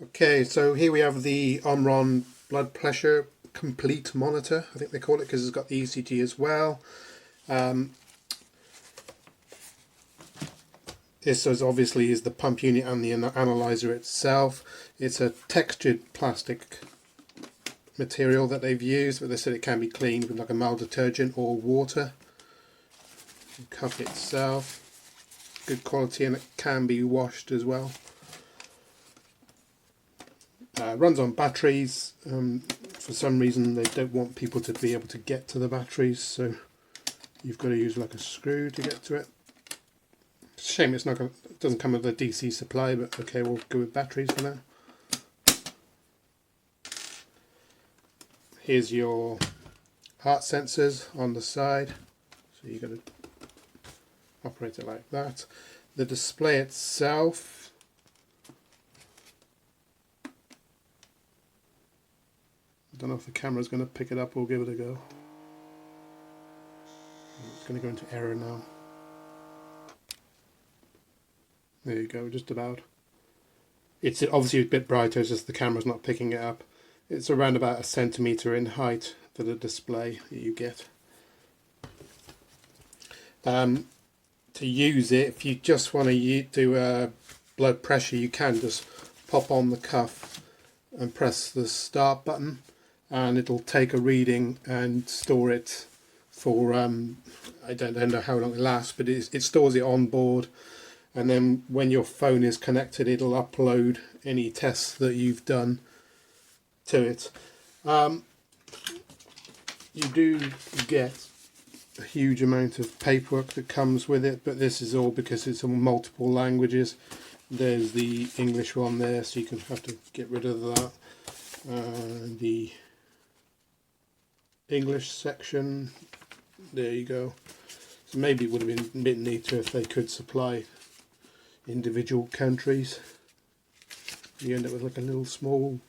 Okay, so here we have the OMRON blood pressure complete monitor, I think they call it, because it's got the ECG as well. This obviously is the pump unit and the analyzer itself. It's a textured plastic material that they've used, but they said it can be cleaned with like a mild detergent or water. The cup itself, good quality, and it can be washed as well. Runs on batteries. For some reason they don't want people to be able to get to the batteries, so you've got to use like a screw to get to it. It's a shame it doesn't come with a DC supply, but okay, we'll go with batteries for now. Here's your heart sensors on the side, so you've got to operate it like that. The display itself, I don't know if the camera's going to pick it up or give it a go. It's going to go into error now. There you go, just about. It's obviously a bit brighter, it's just the camera's not picking it up. It's around about 1 centimetre in height for the display that you get. To use it, if you just want to do blood pressure, you can just pop on the cuff and press the start button, and it'll take a reading and store it for I don't know how long it lasts, but it stores it on board, and then when your phone is connected it'll upload any tests that you've done to it. You do get a huge amount of paperwork that comes with it, but this is all because it's in multiple languages. There's the English one there, so you can have to get rid of that. The English section, there you go. So maybe it would have been a bit neater if they could supply individual countries. You end up with like a little small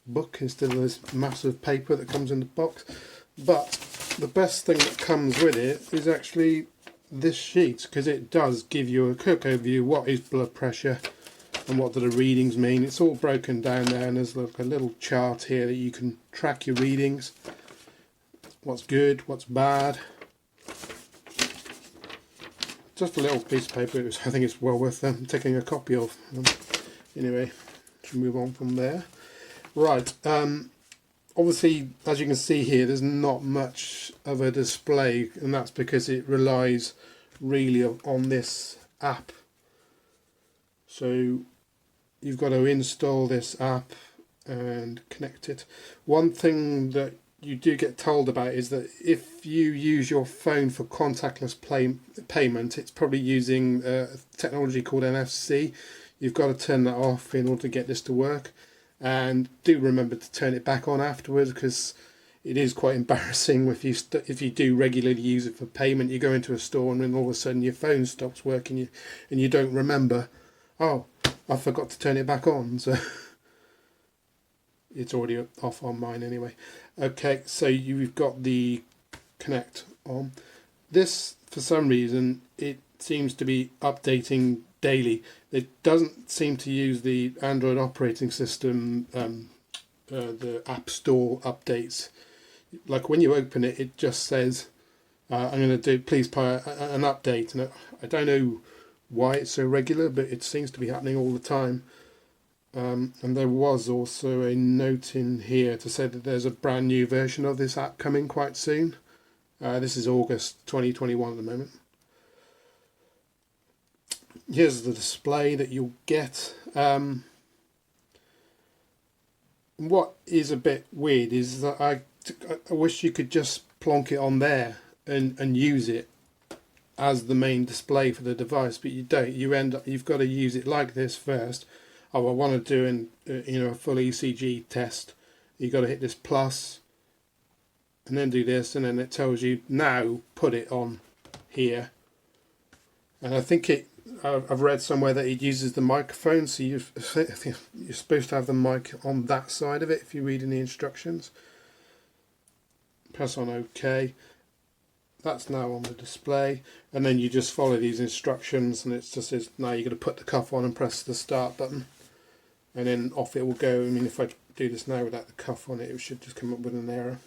book instead of this massive paper that comes in the box. But the best thing that comes with it is actually this sheet, because it does give you a quick overview what is blood pressure and what do the readings mean. It's all broken down there, and there's like a little chart here that you can track your readings, what's good, what's bad. Just a little piece of paper, I think it's well worth taking a copy of. Anyway, should move on from there. Right, obviously as you can see here there's not much of a display, and that's because it relies really on this app. So you've got to install this app and connect it. One thing that you do get told about is that if you use your phone for contactless payment, it's probably using technology called NFC. You've got to turn that off in order to get this to work, and do remember to turn it back on afterwards, because it is quite embarrassing if you do regularly use it for payment. You go into a store and then all of a sudden your phone stops working and you don't remember, oh, I forgot to turn it back on. So it's already off on mine anyway. Okay, so you've got the Connect on. This, for some reason, it seems to be updating daily. It doesn't seem to use the Android operating system, the App Store updates. Like when you open it, it just says, I'm going to please buy an update. And I don't know why it's so regular, but it seems to be happening all the time. And there was also a note in here to say that there's a brand new version of this app coming quite soon. This is August 2021 at the moment. Here's the display that you'll get. What is a bit weird is that I wish you could just plonk it on there and use it as the main display for the device, but you don't. You've got to use it like this first. Oh, I want to do a full ECG test. You've got to hit this plus and then do this, and then it tells you now put it on here. And I think I've read somewhere that it uses the microphone, so you're supposed to have the mic on that side of it if you read in the instructions. Press on OK. That's now on the display, and then you just follow these instructions, and it just says now you're going to put the cuff on and press the start button. and then off it will go. I mean, if I do this now without the cuff on it, it should just come up with an error.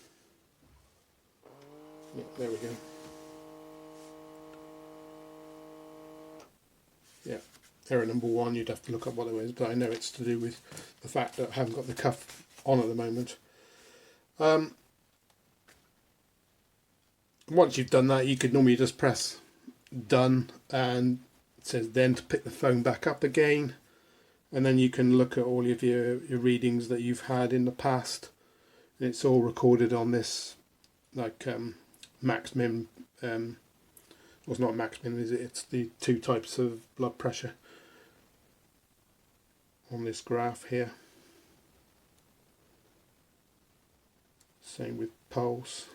Yeah, there we go. Yeah, error number 1, you'd have to look up what it was, but I know it's to do with the fact that I haven't got the cuff on at the moment. Once you've done that, you could normally just press done, and it says then to pick the phone back up again, and then you can look at all of your readings that you've had in the past, and it's all recorded on this like max min. Well, it's not max min, is it? It's the 2 types of blood pressure on this graph here. Same with pulse.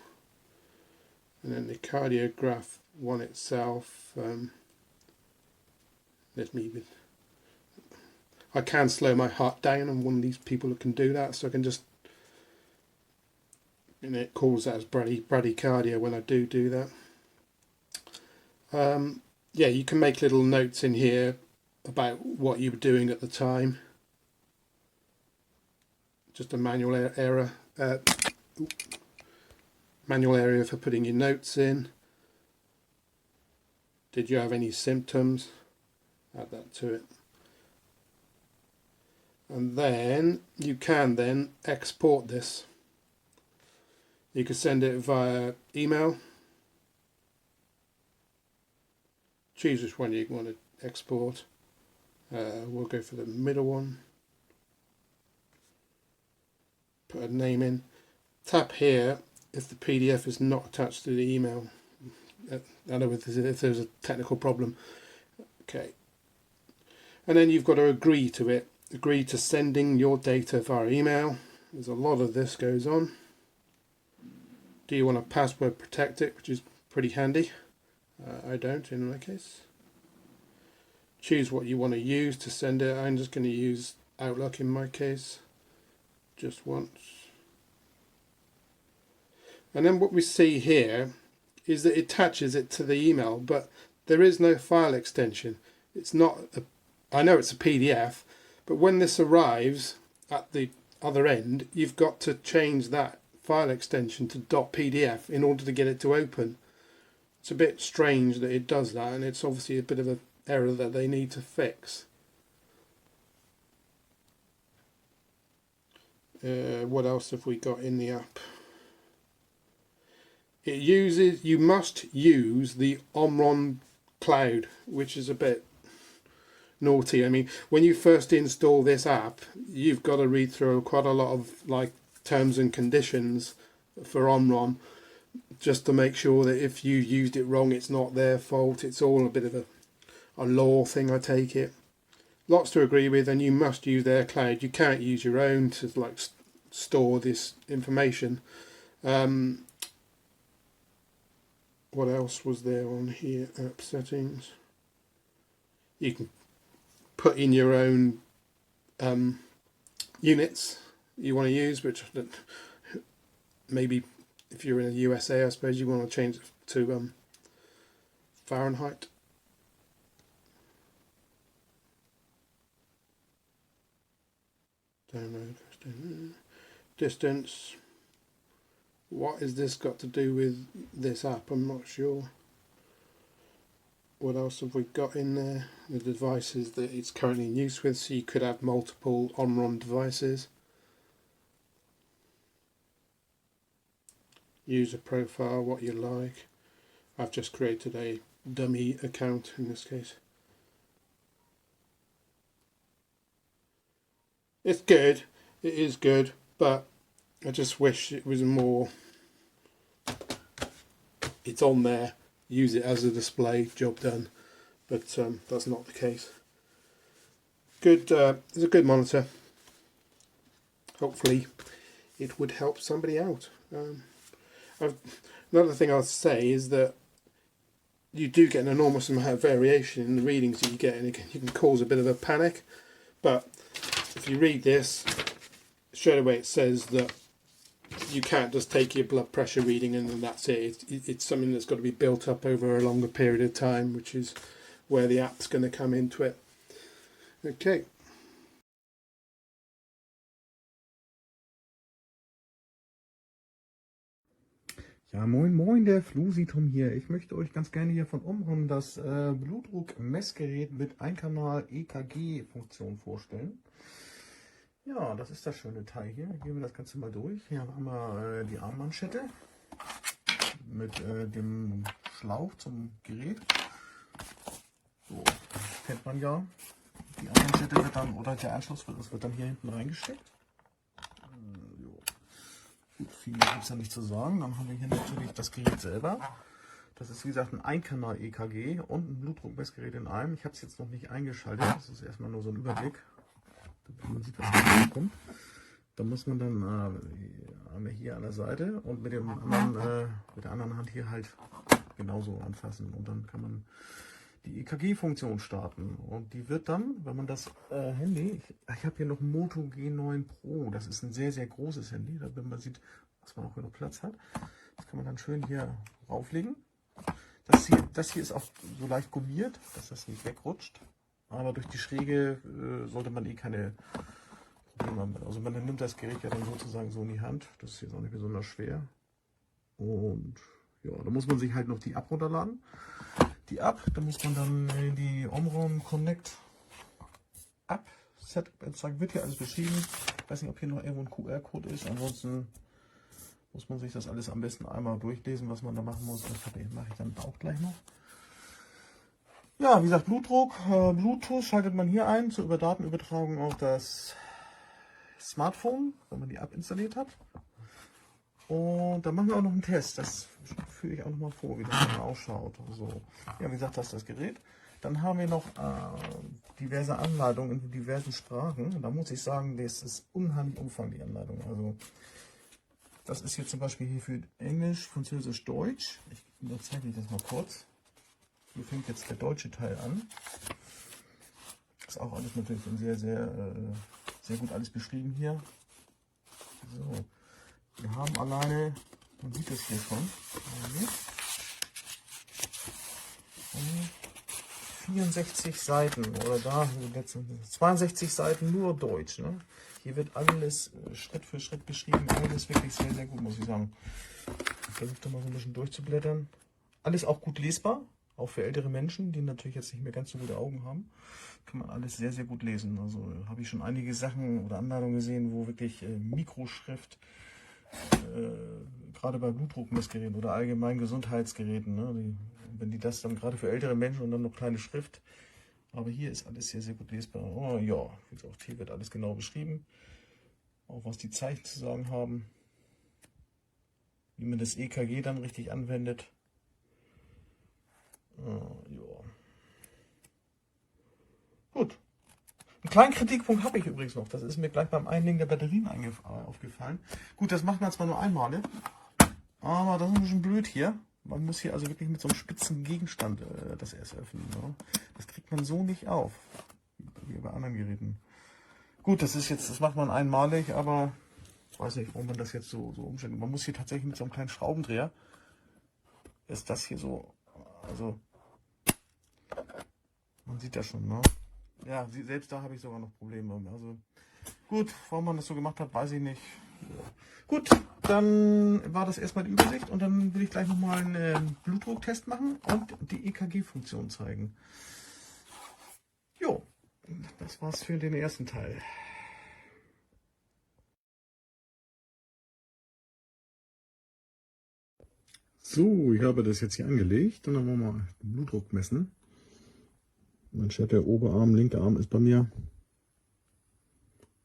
And then the cardiograph one itself, there's me with, I can slow my heart down. I'm one of these people who can do that, so I can just, and it calls that as bradycardia when I do that. Yeah, you can make little notes in here about what you were doing at the time. Just a manual error. Manual area for putting your notes in. Did you have any symptoms? Add that to it. And then you can then export this. You can send it via email. Choose which one you want to export. We'll go for the middle one. Put a name in. Tap here if the PDF is not attached to the email. I don't know if there's a technical problem. Okay. And then you've got to agree to it. Agree to sending your data via email. There's a lot of this goes on. Do you want to password protect it, which is pretty handy. I don't in my case. Choose what you want to use to send it. I'm just going to use Outlook in my case. Just once. And then what we see here is that it attaches it to the email, but there is no file extension. It's not, I know it's a PDF, but when this arrives at the other end, you've got to change that file extension to .pdf in order to get it to open. It's a bit strange that it does that, and it's obviously a bit of an error that they need to fix. What else have we got in the app? It uses, you must use the OMRON cloud, which is a bit naughty. I mean, when you first install this app, you've got to read through quite a lot of like terms and conditions for OMRON, just to make sure that if you used it wrong, it's not their fault. It's all a bit of a law thing, I take it. Lots to agree with, and you must use their cloud. You can't use your own to like store this information. What else was there on here? App settings. You can put in your own units you want to use, which maybe if you're in the USA, I suppose you want to change it to Fahrenheit. Download, distance. What has this got to do with this app? I'm not sure. What else have we got in there? The devices that it's currently in use with, so you could have multiple OMRON devices. User profile, what you like. I've just created a dummy account in this case. It's good, it is good, but I just wish it was more, it's on there, use it as a display, job done, but that's not the case. Good, it's a good monitor. Hopefully it would help somebody out. Another thing I'll say is that you do get an enormous amount of variation in the readings that you get, and you can cause a bit of a panic, but if you read this, straight away it says that you can't just take your blood pressure reading and then that's it. It's something that's got to be built up over a longer period of time, which is where the app's going to come into it. Okay. Ja, moin moin, der Flusitum hier. Ich möchte euch ganz gerne hier von OMRON das Blutdruckmessgerät mit Einkanal-EKG-Funktion vorstellen. Ja, das ist das schöne Teil hier. Gehen wir das Ganze mal durch. Hier haben wir die Armmanschette mit dem Schlauch zum Gerät. So, das kennt man ja. Die Armmanschette wird dann, oder der Anschluss wird dann hier hinten reingesteckt. Gut, viel mehr gibt es ja nicht zu sagen. Dann haben wir hier natürlich das Gerät selber. Das ist wie gesagt ein Einkanal-EKG und ein Blutdruckmessgerät in einem. Ich habe es jetzt noch nicht eingeschaltet. Das ist erstmal nur so ein Überblick, damit man sieht, was hier kommt. Da muss man dann haben wir hier an der Seite und mit der anderen Hand hier halt genauso anfassen. Und dann kann man die EKG-Funktion starten. Und die wird dann, wenn man das Handy, ich habe hier noch ein Moto G9 Pro, das ist ein sehr, sehr großes Handy, damit man sieht, dass man auch genug Platz hat. Das kann man dann schön hier rauflegen. Das hier ist auch so leicht gummiert, dass das nicht wegrutscht. Aber durch die Schräge sollte man keine Probleme haben. Also man nimmt das Gerät ja dann sozusagen so in die Hand. Das ist jetzt auch nicht besonders schwer. Und ja, da muss man sich halt noch die App runterladen. Die App, da muss man dann in die OMRON Connect App Setup eintragen. Wird hier alles beschrieben. Ich weiß nicht, ob hier noch irgendwo ein QR-Code ist. Ansonsten muss man sich das alles am besten einmal durchlesen, was man da machen muss. Das mache ich dann auch gleich noch. Ja, wie gesagt, Blutdruck, Bluetooth schaltet man hier ein zur Datenübertragung auf das Smartphone, wenn man die App installiert hat. Und dann machen wir auch noch einen Test. Das führe ich auch noch mal vor, wie das dann ausschaut. So. Ja, wie gesagt, das ist das Gerät. Dann haben wir noch diverse Anleitungen in diversen Sprachen. Und da muss ich sagen, das ist unheimlich umfangreich, die Anleitung. Also, das ist hier zum Beispiel hier für Englisch, Französisch, Deutsch. Ich zeige euch das mal kurz. Hier fängt jetzt der deutsche Teil an. Ist auch alles natürlich sehr, sehr gut alles beschrieben hier. So. Wir haben alleine, man sieht das hier schon, 64 Seiten oder da 62 Seiten nur Deutsch. Ne? Hier wird alles Schritt für Schritt beschrieben, alles wirklich sehr, sehr gut, muss ich sagen. Ich versuche da mal so ein bisschen durchzublättern. Alles auch gut lesbar, auch für ältere Menschen, die natürlich jetzt nicht mehr ganz so gute Augen haben. Kann man alles sehr, sehr gut lesen. Also habe ich schon einige Sachen oder Anleitungen gesehen, wo wirklich Mikroschrift, gerade bei Blutdruckmessgeräten oder allgemein Gesundheitsgeräten, ne, wenn die das dann gerade für ältere Menschen und dann noch kleine Schrift, aber hier ist alles sehr, sehr gut lesbar. Oh ja, wie gesagt, hier wird alles genau beschrieben, auch was die Zeichen zu sagen haben, wie man das EKG dann richtig anwendet. Ja. Gut. Einen kleinen Kritikpunkt habe ich übrigens noch. Das ist mir gleich beim Einlegen der Batterien aufgefallen. Gut, das macht man zwar nur einmal, aber das ist ein bisschen blöd hier. Man muss hier also wirklich mit so einem spitzen Gegenstand das erst öffnen. Ne? Das kriegt man so nicht auf, wie bei anderen Geräten. Gut, das macht man einmalig, aber ich weiß nicht, warum man das jetzt so umstellt. Man muss hier tatsächlich mit so einem kleinen Schraubendreher, ist das hier so, also man sieht das schon, ne? Ja, selbst da habe ich sogar noch Probleme. Also gut, warum man das so gemacht hat, weiß ich nicht. Ja. Gut, dann war das erstmal die Übersicht und dann will ich gleich nochmal einen Blutdrucktest machen und die EKG-Funktion zeigen. Jo, das war's für den ersten Teil. So, ich habe das jetzt hier angelegt und dann wollen wir mal den Blutdruck messen. Manschette, Oberarm, linker Arm ist bei mir.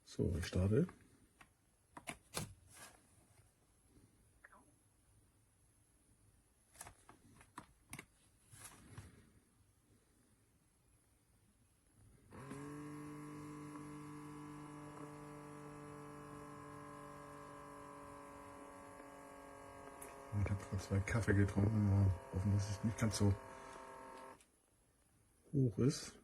So, ich starte. Ich habe gerade 2 Kaffee getrunken, mal hoffen, dass es nicht ganz so hoch ist.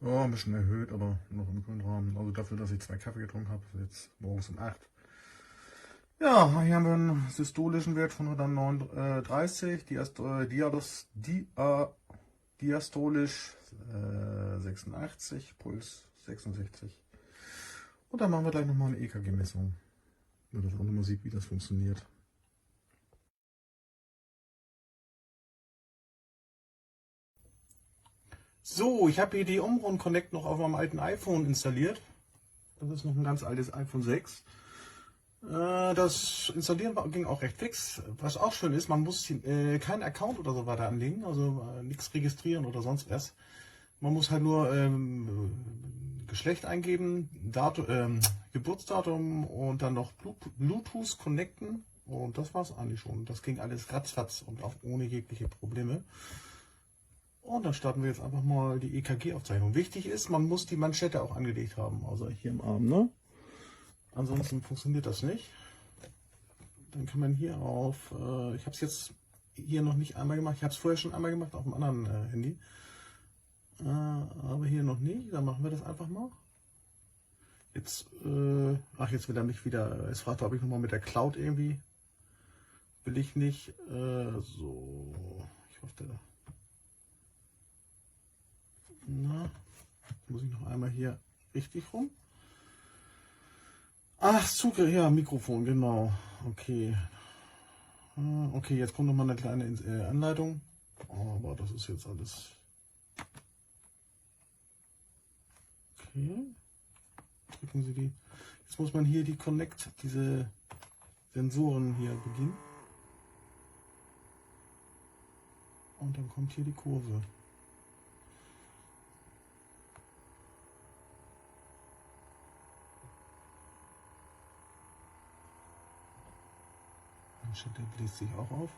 Ja, ein bisschen erhöht, aber noch im grünen Rahmen. Also dafür, dass ich 2 Kaffee getrunken habe, jetzt morgens um 8. Ja, hier haben wir einen systolischen Wert von 139, diastolisch 86, Puls 66. Und dann machen wir gleich nochmal eine EKG-Messung, damit das auch nochmal sieht, wie das funktioniert. So, ich habe hier die OMRON Connect noch auf meinem alten iPhone installiert. Das ist noch ein ganz altes iPhone 6. Das Installieren ging auch recht fix. Was auch schön ist, man muss keinen Account oder so weiter anlegen, also nichts registrieren oder sonst was. Man muss halt nur Geschlecht eingeben, Geburtsdatum und dann noch Bluetooth connecten. Und das war es eigentlich schon. Das ging alles ratzfatz und auch ohne jegliche Probleme. Und dann starten wir jetzt einfach mal die EKG-Aufzeichnung. Wichtig ist, man muss die Manschette auch angelegt haben, also hier im Arm, ne? Ansonsten funktioniert das nicht. Dann kann man hier auf, ich habe es jetzt hier noch nicht einmal gemacht, ich habe es vorher schon einmal gemacht auf dem anderen Handy. Aber hier noch nicht, dann machen wir das einfach mal. Jetzt, jetzt will er mich wieder, es fragt, ob ich nochmal mit der Cloud irgendwie, will ich nicht, so, ich hoffe, na, muss ich noch einmal hier richtig rum. Ach, Zugriff, ja, Mikrofon, genau. Okay. Okay, jetzt kommt noch mal eine kleine Anleitung. Aber das ist jetzt alles. Okay. Drücken Sie die. Jetzt muss man hier die Connect, diese Sensoren hier bedienen. Und dann kommt hier die Kurve. Der bläst sich auch auf.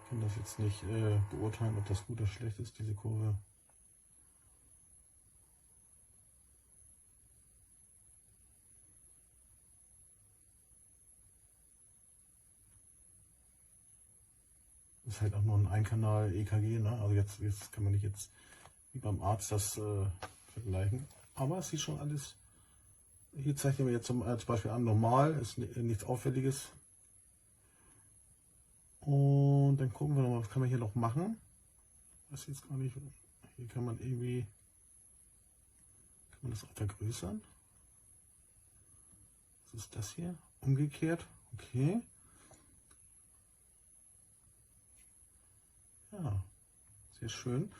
Ich kann das jetzt nicht beurteilen, ob das gut oder schlecht ist, diese Kurve. Das ist halt auch nur ein Einkanal-EKG, ne? Also jetzt kann man nicht jetzt wie beim Arzt das vergleichen. Aber es sieht schon alles. Hier zeichnen wir jetzt zum Beispiel an, normal, ist nichts Auffälliges. Und dann gucken wir noch mal, was kann man hier noch machen. Das jetzt gar nicht. Hier kann man irgendwie, kann man das auch vergrößern. Was ist das hier? Umgekehrt. Okay. Ja, sehr schön.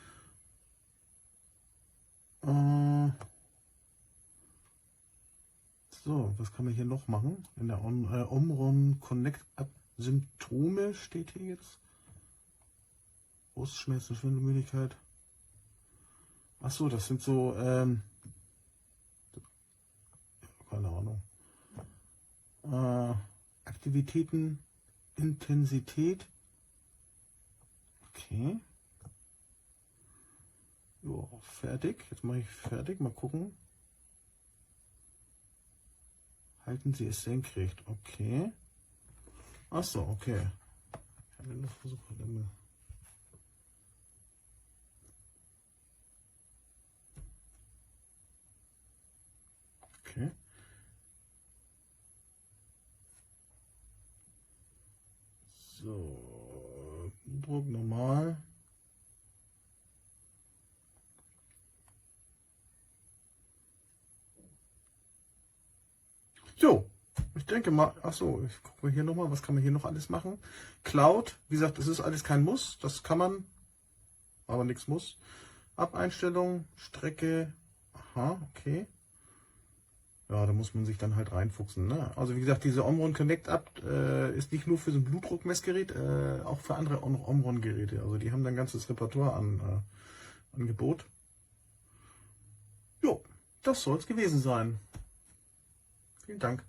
So, was kann man hier noch machen? In der OMRON Connect App Symptome steht hier jetzt. Brustschmerzen, Schwindelmüdigkeit. Achso, das sind so, keine Ahnung. Aktivitäten, Intensität. Okay. Jo, fertig. Jetzt mache ich fertig. Mal gucken. Halten Sie es senkrecht. Okay. Achso, okay. Ich habe noch versucht. Okay. So. Druck normal. So, ich denke mal, achso, ich gucke mal hier nochmal, was kann man hier noch alles machen? Cloud, wie gesagt, das ist alles kein Muss, das kann man, aber nichts muss. App-Einstellung, Strecke, aha, okay. Ja, da muss man sich dann halt reinfuchsen, ne? Also wie gesagt, diese OMRON Connect App ist nicht nur für so ein Blutdruckmessgerät, auch für andere OMRON-Geräte. Also die haben dann ein ganzes Repertoire an Angebot. Jo, das soll es gewesen sein. Vielen Dank.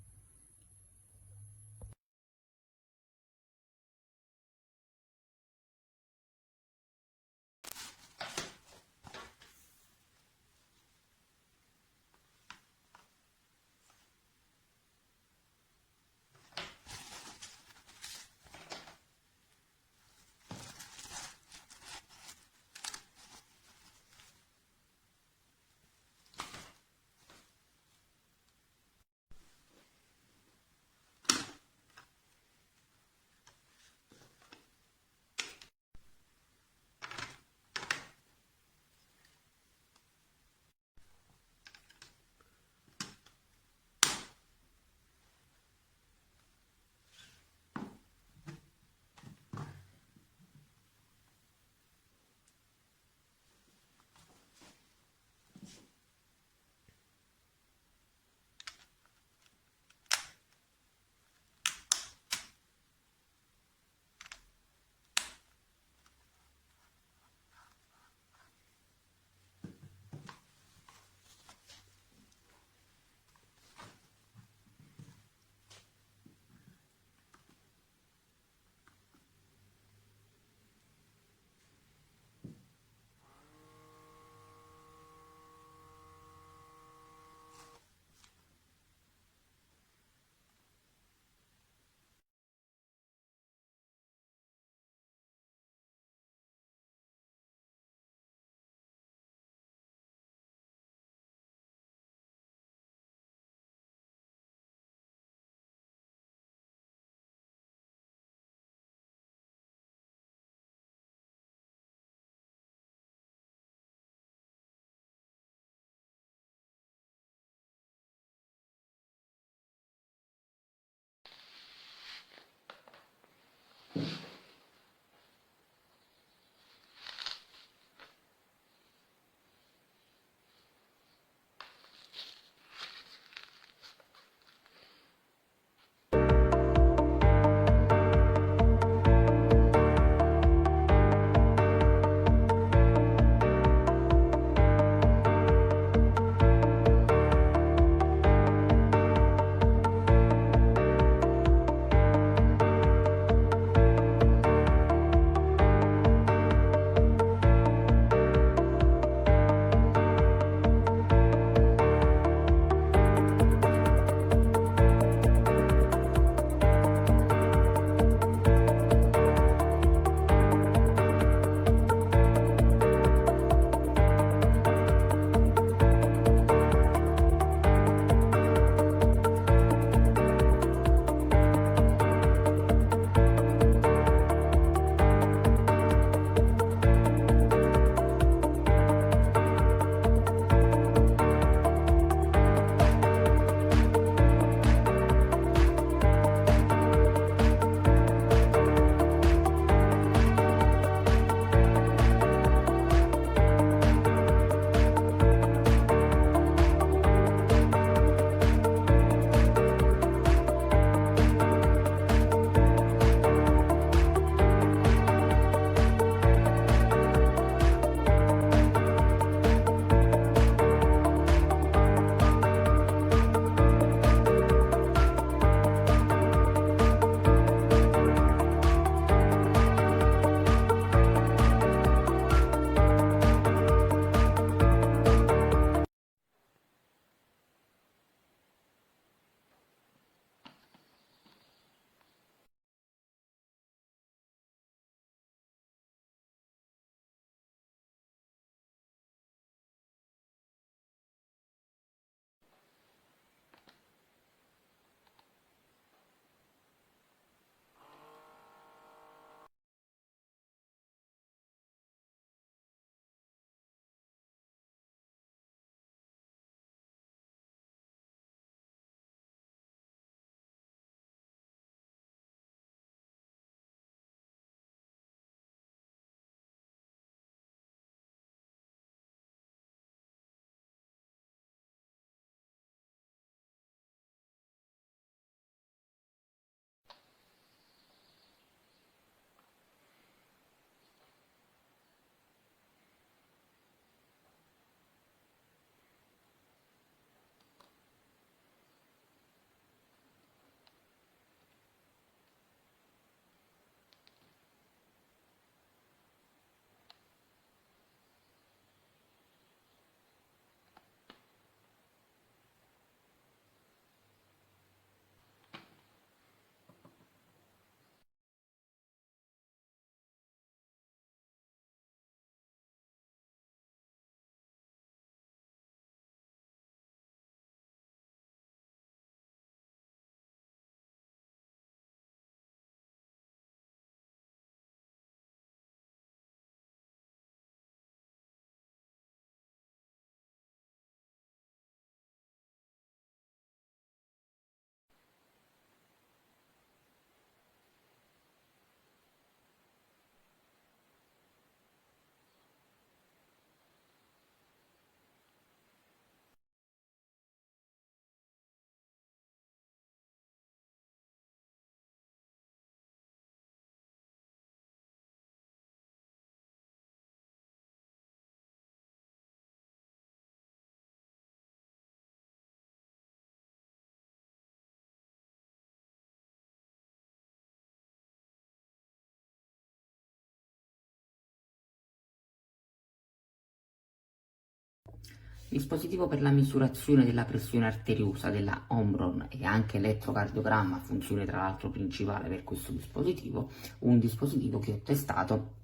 Dispositivo per la misurazione della pressione arteriosa della OMRON e anche elettrocardiogramma, funzione tra l'altro principale per questo dispositivo, un dispositivo che ho testato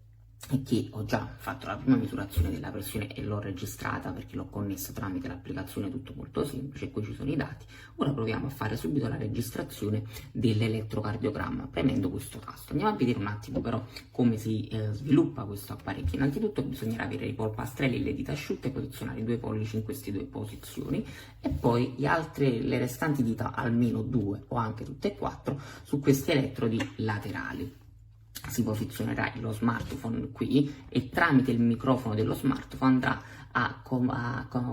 e che ho già fatto la prima misurazione della pressione e l'ho registrata perché l'ho connessa tramite l'applicazione, tutto molto semplice, qui ci sono i dati. Ora proviamo a fare subito la registrazione dell'elettrocardiogramma premendo questo tasto. Andiamo a vedere un attimo però come si sviluppa questo apparecchio. Innanzitutto bisognerà avere i polpastrelli e le dita asciutte, posizionare i due pollici in queste due posizioni e poi le restanti dita, almeno due o anche tutte e quattro, su questi elettrodi laterali. Si posizionerà lo smartphone qui e tramite il microfono dello smartphone andrà a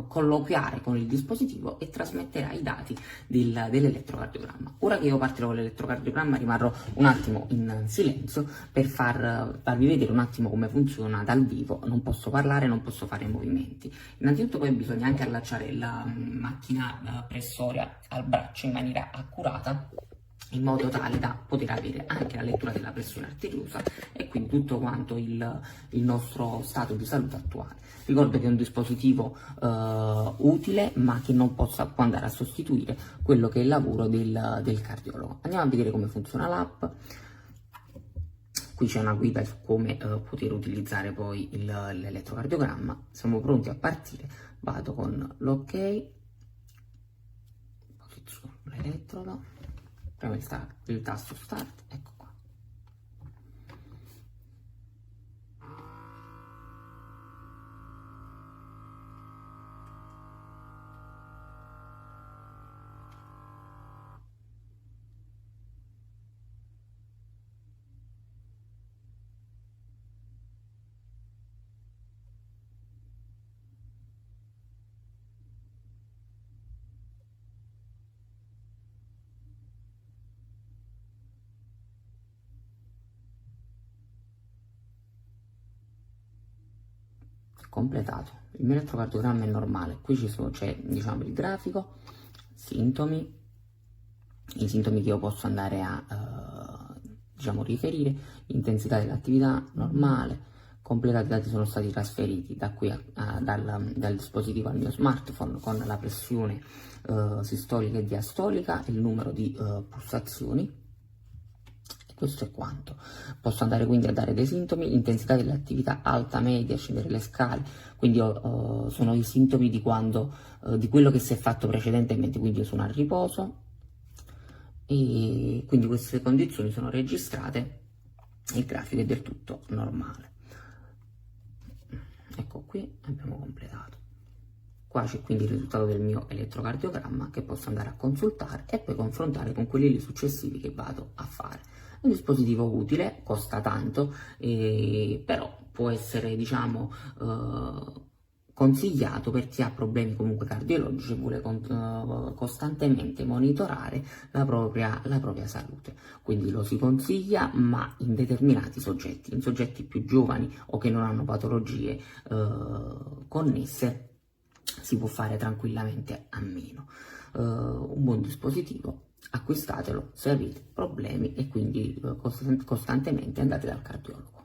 colloquiare con il dispositivo e trasmetterà i dati dell'elettrocardiogramma. Ora che io partirò con l'elettrocardiogramma rimarrò un attimo in silenzio per farvi vedere un attimo come funziona dal vivo. Non posso parlare, non posso fare movimenti. Innanzitutto poi bisogna anche allacciare la macchina pressoria al braccio in maniera accurata, in modo tale da poter avere anche la lettura della pressione arteriosa e quindi tutto quanto il nostro stato di salute attuale. Ricordo che è un dispositivo utile, ma che non può andare a sostituire quello che è il lavoro del cardiologo. Andiamo a vedere come funziona l'app. Qui c'è una guida su come poter utilizzare poi l'elettrocardiogramma. Siamo pronti a partire. Vado con l'ok, posiziono l'elettrodo, premo il tasto start, ecco qua. Completato. Il mio elettrocardiogramma è normale. Qui c'è diciamo il grafico, sintomi, i sintomi che io posso andare a diciamo riferire, intensità dell'attività normale, completati, i dati sono stati trasferiti da qui dal dispositivo al mio smartphone con la pressione sistolica e diastolica e il numero di pulsazioni. Questo è quanto. Posso andare quindi a dare dei sintomi: intensità dell'attività alta, media, scendere le scale, quindi sono i sintomi di quello che si è fatto precedentemente, quindi io sono a riposo e quindi queste condizioni sono registrate e il grafico è del tutto normale. Ecco, qui abbiamo completato. Qua c'è quindi il risultato del mio elettrocardiogramma che posso andare a consultare e poi confrontare con quelli successivi che vado a fare. È un dispositivo utile, costa tanto, però può essere diciamo consigliato per chi ha problemi comunque cardiologici e vuole costantemente monitorare la propria salute. Quindi lo si consiglia, ma in determinati soggetti, in soggetti più giovani o che non hanno patologie connesse, si può fare tranquillamente a meno. Un buon dispositivo, acquistatelo se avete problemi e quindi costantemente andate dal cardiologo.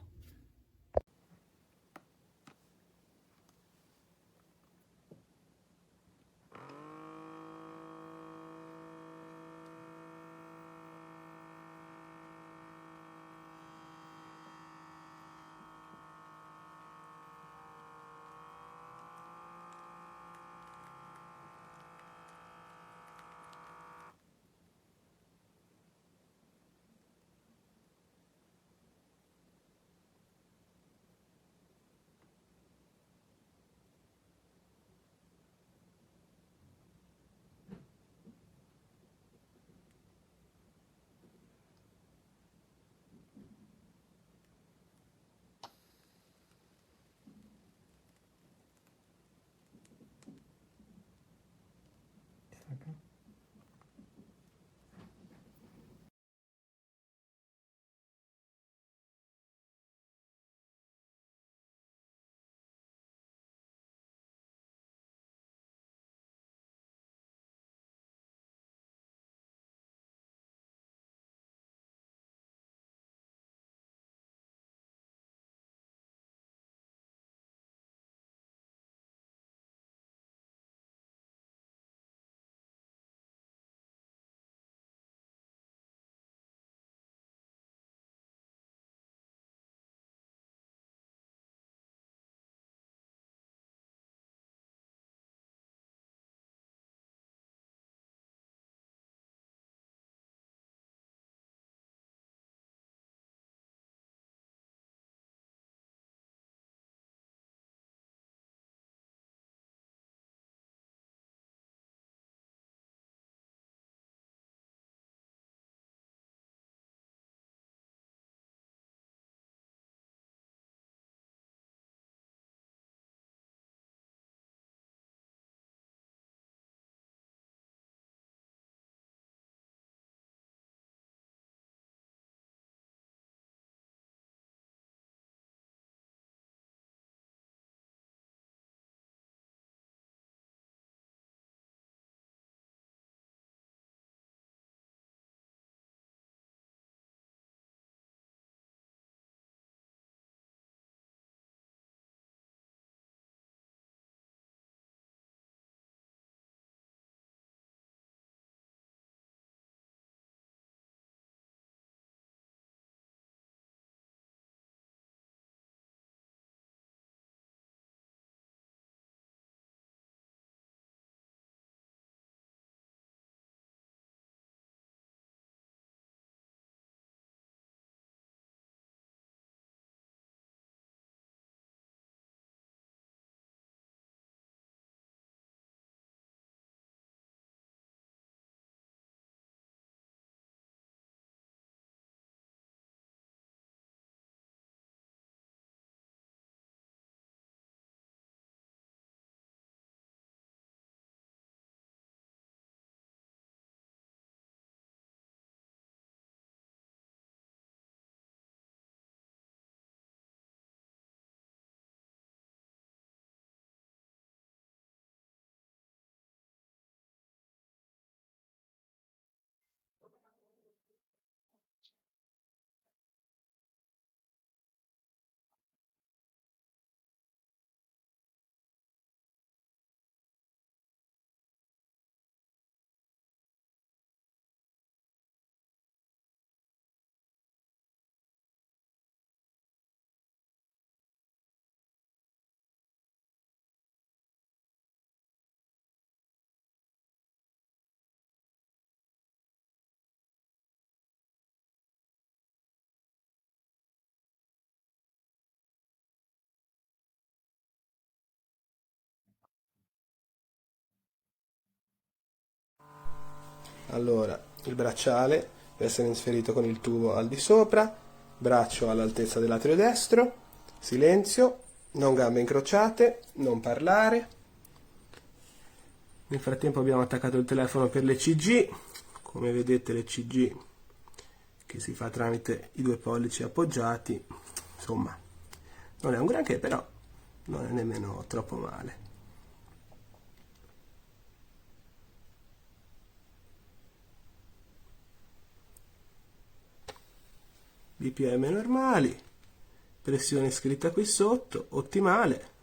Allora, il bracciale deve essere inserito con il tubo al di sopra, braccio all'altezza dell'atrio destro, silenzio, non gambe incrociate, non parlare. Nel frattempo abbiamo attaccato il telefono per l'ECG, come vedete l'ECG che si fa tramite i 2 pollici appoggiati, insomma non è un granché, però non è nemmeno troppo male. BPM normali, pressione scritta qui sotto, ottimale.